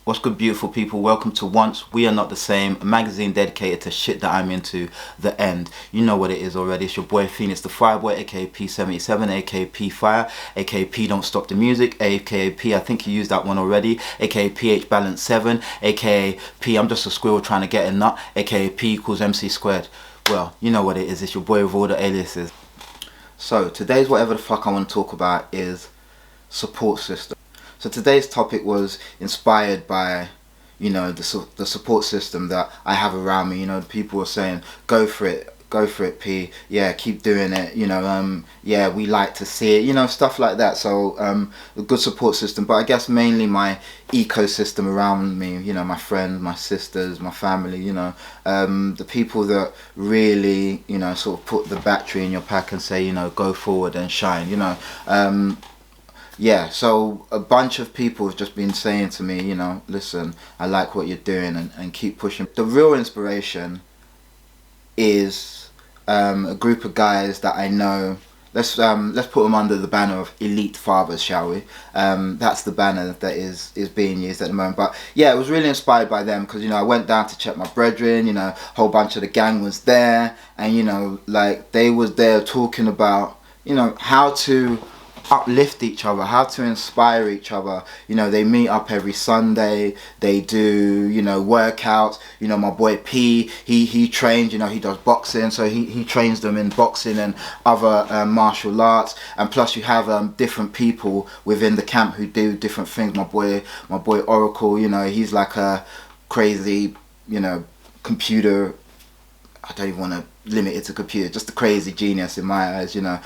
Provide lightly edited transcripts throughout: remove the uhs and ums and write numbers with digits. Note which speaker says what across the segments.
Speaker 1: What's good, beautiful people? Welcome to Once We Are Not the Same, a magazine dedicated to shit that I'm into, the end. You know what it is already. It's your boy Phoenix the Fireboy, aka P77, aka P Fire, aka P Don't Stop the Music, aka P, I think you used that one already, aka PH Balance 7, aka P I'm just a squirrel trying to get a nut, aka P equals MC squared. Well, you know what it is. It's your boy with all the aliases. So today's whatever the fuck I want to talk about is support system. So today's topic was inspired by, you know, the support system that I have around me. You know, people are saying, go for it, P, yeah, keep doing it, you know, yeah, we like to see it, you know, stuff like that. So a good support system, but I guess mainly my ecosystem around me, you know, my friends, my sisters, my family, you know, the people that really, you know, sort of put the battery in your pack and say, you know, go forward and shine, you know. Yeah, so a bunch of people have just been saying to me, you know, listen, I like what you're doing and keep pushing. The real inspiration is a group of guys that I know. Let's put them under the banner of Elite Fathers, shall we? That's the banner that is being used at the moment. But yeah, it was really inspired by them because, you know, I went down to check my brethren, you know, a whole bunch of the gang was there, and, you know, like, they was there talking about, you know, how to uplift each other, how to inspire each other. You know, they meet up every Sunday, they do, you know, workouts. You know, my boy P, he trains, you know, he does boxing, so he trains them in boxing and other martial arts. And plus you have different people within the camp who do different things. My boy Oracle, you know, he's like a crazy, you know, computer, I don't even want to limit it to computer, just a crazy genius in my eyes, you know.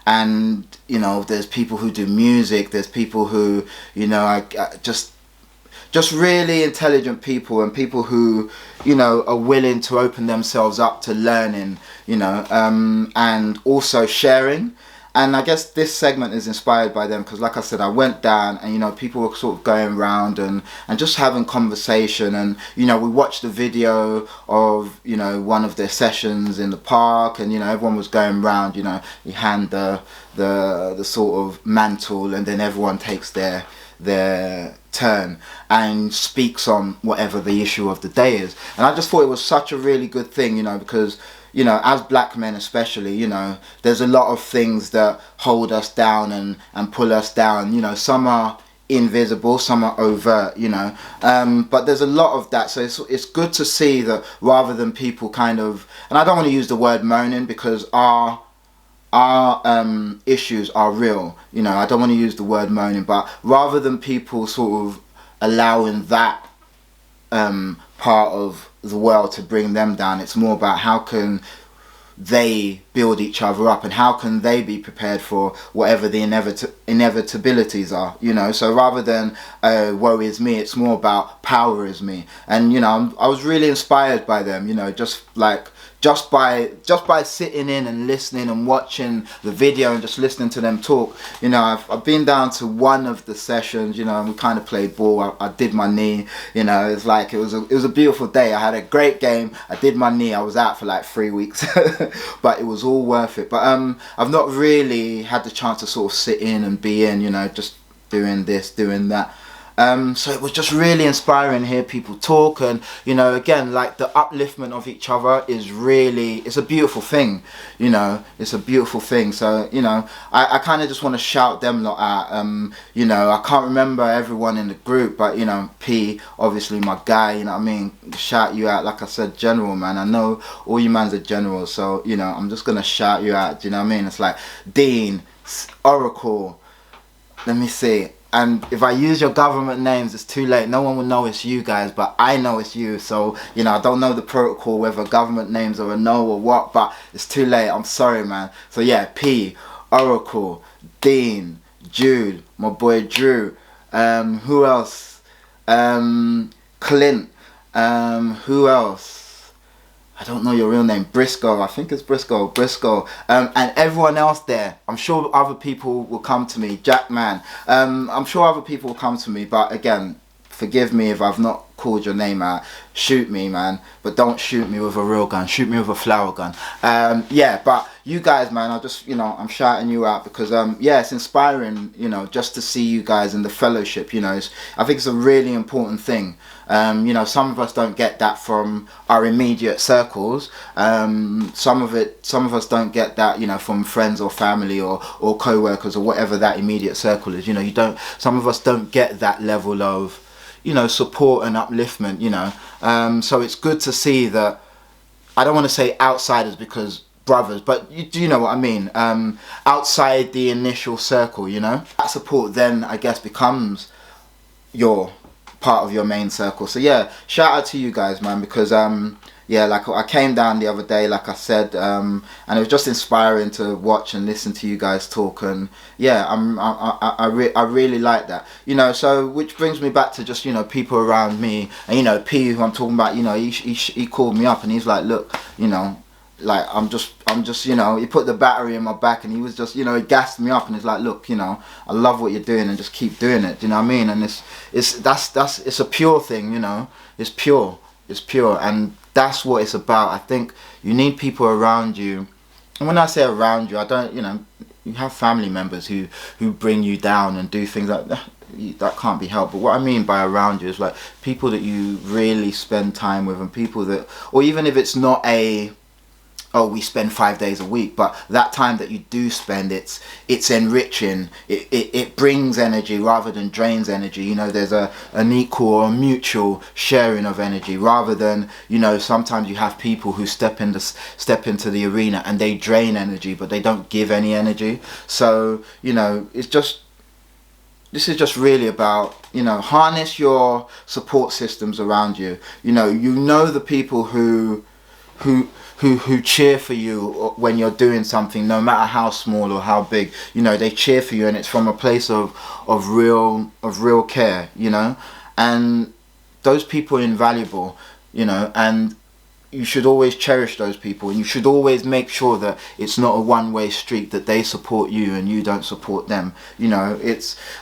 Speaker 1: And, you know, there's people who do music, there's people who, you know, I just really intelligent people, and people who, you know, are willing to open themselves up to learning, you know, and also sharing. And I guess this segment is inspired by them because, like I said, I went down and, you know, people were sort of going around and just having conversation. And, you know, we watched the video of, you know, one of their sessions in the park, and, you know, everyone was going around, you know, you hand the sort of mantle, and then everyone takes their turn and speaks on whatever the issue of the day is. And I just thought it was such a really good thing, you know, because, you know, as black men especially, you know, there's a lot of things that hold us down and pull us down. You know, some are invisible, some are overt, you know, but there's a lot of that. So it's good to see that rather than people kind of, and I don't want to use the word moaning because our issues are real, you know, I don't want to use the word moaning, but rather than people sort of allowing that part of the world to bring them down, it's more about how can they build each other up and how can they be prepared for whatever the inevitabilities are, you know. So rather than woe is me, it's more about power is me. And, you know, I was really inspired by them, you know, just by sitting in and listening and watching the video and just listening to them talk. You know, I've been down to one of the sessions, you know, and we kind of played ball. I did my knee, you know, it's like it was a beautiful day. I had a great game. I did my knee. I was out for like 3 weeks, but it was all worth it. But I've not really had the chance to sort of sit in and be in, you know, just doing this, doing that. So it was just really inspiring to hear people talk, and, you know, again, like, the upliftment of each other is really, it's a beautiful thing, you know, it's a beautiful thing. So, you know, I kind of just want to shout them lot out. You know, I can't remember everyone in the group, but, you know, P, obviously my guy, you know what I mean, shout you out. Like I said, general, man, I know all you mans are generals, so, you know, I'm just gonna shout you out, do you know what I mean? It's like Dean, Oracle, let me see. And if I use your government names, it's too late. No one will know it's you guys, but I know it's you. So, you know, I don't know the protocol, whether government names are a no or what, but it's too late. I'm sorry, man. So yeah, P, Oracle, Dean, Jude, my boy Drew, who else? Clint, who else? I don't know your real name. Briscoe, I think it's Briscoe, and everyone else there. I'm sure other people will come to me. Jackman, I'm sure other people will come to me, but again, forgive me if I've not called your name out, shoot me, man, but don't shoot me with a real gun. Shoot me with a flower gun. Yeah, but you guys, man, I just, you know, I'm shouting you out because yeah, it's inspiring, you know, just to see you guys in the fellowship. You know, I think it's a really important thing. You know, some of us don't get that from our immediate circles. Some of us don't get that, you know, from friends or family or co-workers or whatever that immediate circle is. You know, some of us don't get that level of, you know, support and upliftment, you know. So it's good to see that, I don't want to say outsiders because brothers, but do you know what I mean? Outside the initial circle, you know, that support then I guess becomes your part of your main circle. So yeah, shout out to you guys, man, because yeah, like I came down the other day, like I said, and it was just inspiring to watch and listen to you guys talk, and yeah, I really like that, you know. So which brings me back to just, you know, people around me, and you know, P, who I'm talking about, you know, he called me up and he's like, look, you know, like I'm just, you know, he put the battery in my back and he was just, you know, he gassed me up and he's like, look, you know, I love what you're doing and just keep doing it. Do you know what I mean? And it's a pure thing, you know. It's pure, and that's what it's about. I think you need people around you, and when I say around you, I don't, you know, you have family members who bring you down and do things like that. That can't be helped. But what I mean by around you is like people that you really spend time with, and people that, or even if it's not a, oh, we spend 5 days a week, but that time that you do spend, it's enriching. It brings energy rather than drains energy. You know, there's an equal or mutual sharing of energy, rather than, you know, sometimes you have people who step into the arena and they drain energy, but they don't give any energy. So, you know, this is just really about, you know, harness your support systems around you. You know the people who cheer for you when you're doing something, no matter how small or how big. You know, they cheer for you, and it's from a place of real care, you know. And those people are invaluable, you know, and you should always cherish those people, and you should always make sure that it's not a one-way street, that they support you and you don't support them. You know,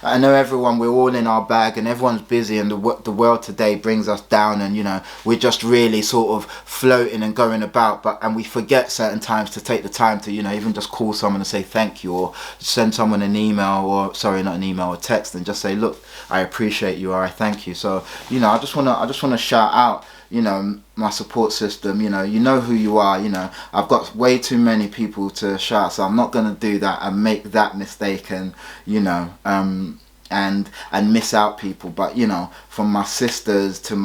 Speaker 1: I know everyone, we're all in our bag and everyone's busy, and the world today brings us down, and you know, we're just really sort of floating and going about, and we forget certain times to take the time to, you know, even just call someone and say thank you, or send someone an email, or sorry, not an email, a text, and just say, look, I appreciate you, or I thank you. So, you know, I just want to shout out, you know, my support system. You know who you are. You know, I've got way too many people to shout, so I'm not gonna do that and make that mistake, and you know, and miss out people. But you know, from my sisters to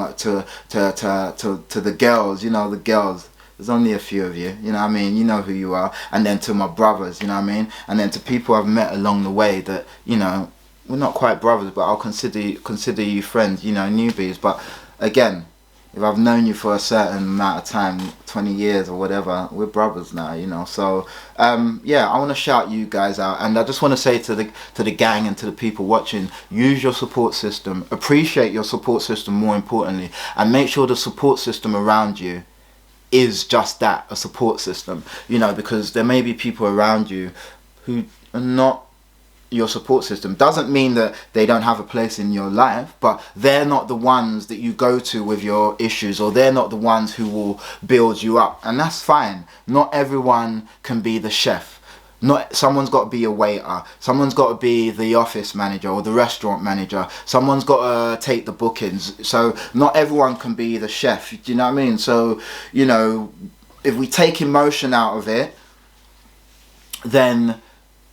Speaker 1: the girls, you know, the girls. There's only a few of you, you know what I mean? You know who you are. And then to my brothers, you know what I mean? And then to people I've met along the way that, you know, we're not quite brothers, but I'll consider you friends, you know, newbies. But again, if I've known you for a certain amount of time, 20 years or whatever, we're brothers now, you know. So yeah, I want to shout you guys out, and I just want to say to the gang and to the people watching, use your support system, appreciate your support system more importantly, and make sure the support system around you is just that, a support system, you know, because there may be people around you who are not your support system. Doesn't mean that they don't have a place in your life, but they're not the ones that you go to with your issues, or they're not the ones who will build you up, and that's fine. Not everyone can be the chef. Someone's got to be a waiter, someone's got to be the office manager or the restaurant manager, someone's got to take the bookings. So not everyone can be the chef, do you know what I mean? So, you know, if we take emotion out of it, then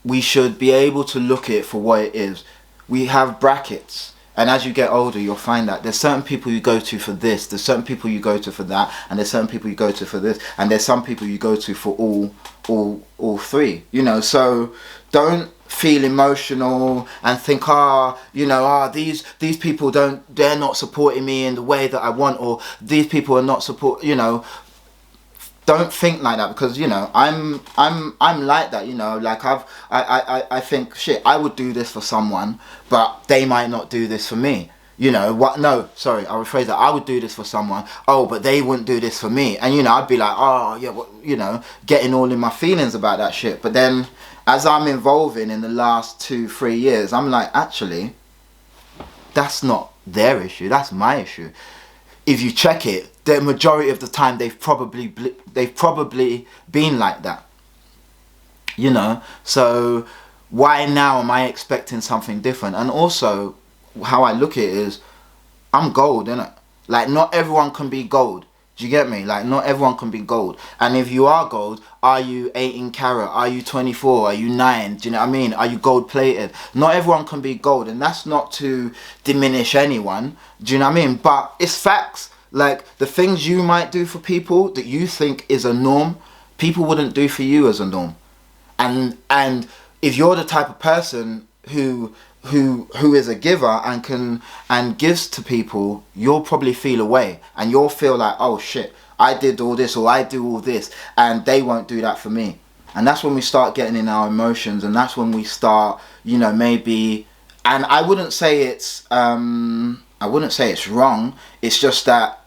Speaker 1: we should be able to look at it for what it is. We have brackets, and as you get older, you'll find that there's certain people you go to for this, there's certain people you go to for that, and there's certain people you go to for this, and there's some people you go to for all three, you know. So don't feel emotional and think, these people they're not supporting me in the way that I want, or these people are not you know. Don't think like that, because you know I'm like that, you know, like I think, shit, I would do this for someone, but they might not do this for me, you know. What? No, sorry, I'll rephrase that. I would do this for someone, oh, but they wouldn't do this for me, and you know, I'd be like, oh yeah, well, you know, getting all in my feelings about that shit. But then as I'm evolving in the last 2-3 years, I'm like, actually, that's not their issue, that's my issue. if you check it, the majority of the time they've probably been like that, you know. So why now am I expecting something different? And also, how I look at it is, I'm gold, innit? Like, not everyone can be gold. Do you get me? Like, not everyone can be gold. And if you are gold, are you 18 karat? Are you 24? Are you 9? Do you know what I mean? Are you gold plated? Not everyone can be gold, and that's not to diminish anyone. Do you know what I mean? But it's facts. Like, the things you might do for people that you think is a norm, people wouldn't do for you as a norm. And if you're the type of person who is a giver and gives to people, you'll probably feel away, and you'll feel like, oh shit, I did all this, or I do all this, and they won't do that for me. And that's when we start getting in our emotions, and that's when we start, you know, maybe, and I wouldn't say it's wrong, it's just that,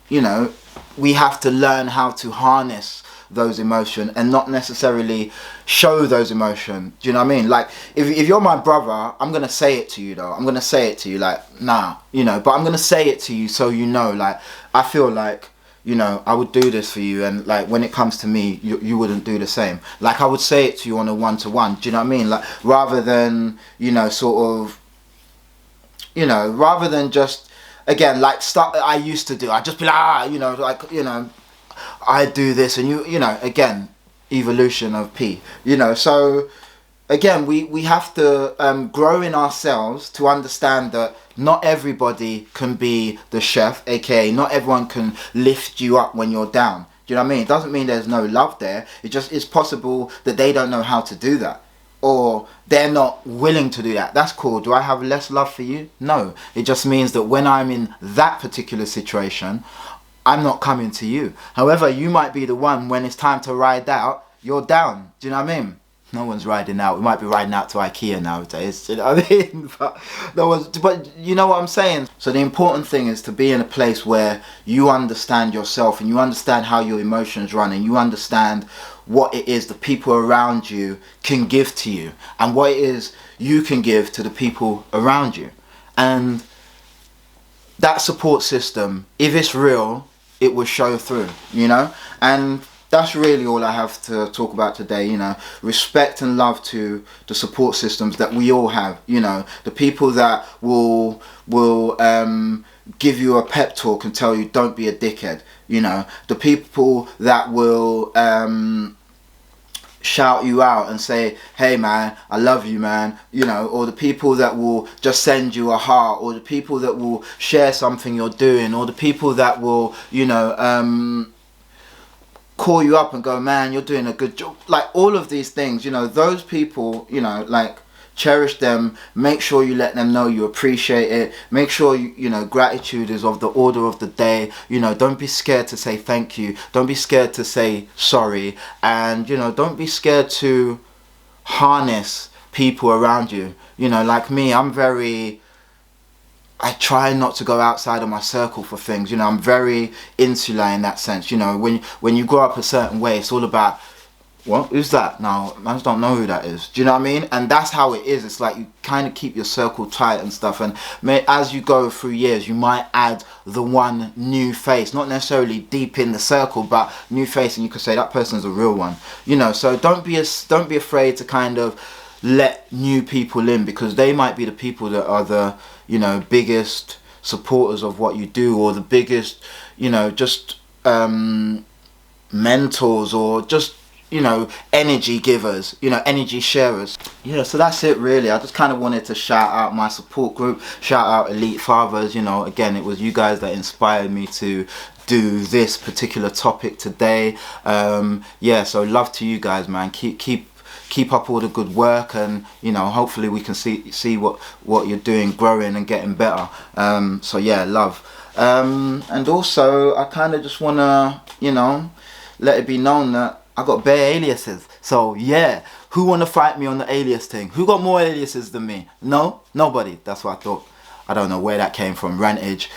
Speaker 1: you know, we have to learn how to harness those emotions and not necessarily show those emotions. Do you know what I mean? Like, if you're my brother, I'm gonna say it to you though. I'm gonna say it to you, like, nah, you know, but I'm gonna say it to you so you know, like, I feel like, you know, I would do this for you, and like, when it comes to me, you wouldn't do the same. Like, I would say it to you on a one-to-one. Do you know what I mean? Like, rather than, you know, sort of, you know, rather than just, again, like stuff that I used to do, I'd just be like, you know, like, you know, I do this, and you know, again, evolution of P, you know. So again, we have to grow in ourselves to understand that not everybody can be the chef, aka not everyone can lift you up when you're down. Do you know what I mean? It doesn't mean there's no love there. It just, it's possible that they don't know how to do that, or they're not willing to do that. That's cool. Do I have less love for you? No. It just means that when I'm in that particular situation, I'm not coming to you. However, you might be the one, when it's time to ride out, you're down. Do you know what I mean? No one's riding out. We might be riding out to IKEA nowadays. Do you know what I mean? But you know what I'm saying? So the important thing is to be in a place where you understand yourself, and you understand how your emotions run, and you understand what it is the people around you can give to you, and what it is you can give to the people around you. And that support system, if it's real, it will show through, you know. And that's really all I have to talk about today, you know. Respect and love to the support systems that we all have, you know. The people that will give you a pep talk and tell you don't be a dickhead, you know. The people that will shout you out and say, hey man, I love you, man, you know. Or the people that will just send you a heart, or the people that will share something you're doing, or the people that will, you know, call you up and go, man, you're doing a good job. Like, all of these things, you know, those people, you know, like, cherish them. Make sure you let them know you appreciate it. Make sure you know, gratitude is of the order of the day. You know, don't be scared to say thank you. Don't be scared to say sorry. And, you know, don't be scared to harness people around you. You know, like me, I try not to go outside of my circle for things. You know, I'm very insular in that sense. You know, when you grow up a certain way, it's all about, what? Who's that? No, I just don't know who that is. Do you know what I mean? And that's how it is. It's like you kind of keep your circle tight and stuff. And as you go through years, you might add the one new face, not necessarily deep in the circle, but new face, and you could say that person's a real one. You know, so don't be afraid to kind of let new people in, because they might be the people that are the, you know, biggest supporters of what you do, or the biggest, you know, just mentors, or just, you know, energy givers, you know, energy sharers. Yeah, so that's it really. I just kind of wanted to shout out my support group, shout out Elite Fathers. You know, again, it was you guys that inspired me to do this particular topic today. Yeah, so love to you guys, man. Keep up all the good work, and, you know, hopefully we can see what you're doing growing and getting better. So yeah, love. And also, I kind of just want to, you know, let it be known that I got bare aliases. So yeah, who want to fight me on the alias thing? Who got more aliases than me? No? Nobody. That's what I thought. I don't know where that came from. Rantage.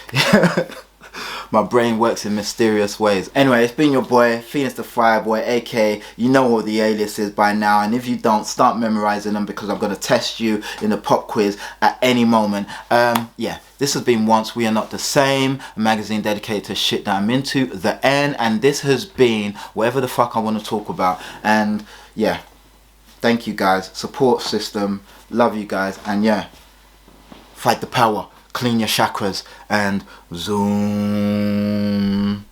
Speaker 1: My brain works in mysterious ways. Anyway, it's been your boy, Phoenix the Fireboy, aka, you know what the alias is by now, and if you don't, start memorizing them because I'm going to test you in a pop quiz at any moment. Yeah, this has been Once We Are Not the Same, a magazine dedicated to shit that I'm into, the N, and this has been whatever the fuck I want to talk about. And yeah, thank you guys, support system, love you guys, and yeah, fight the power, clean your chakras, and zoom.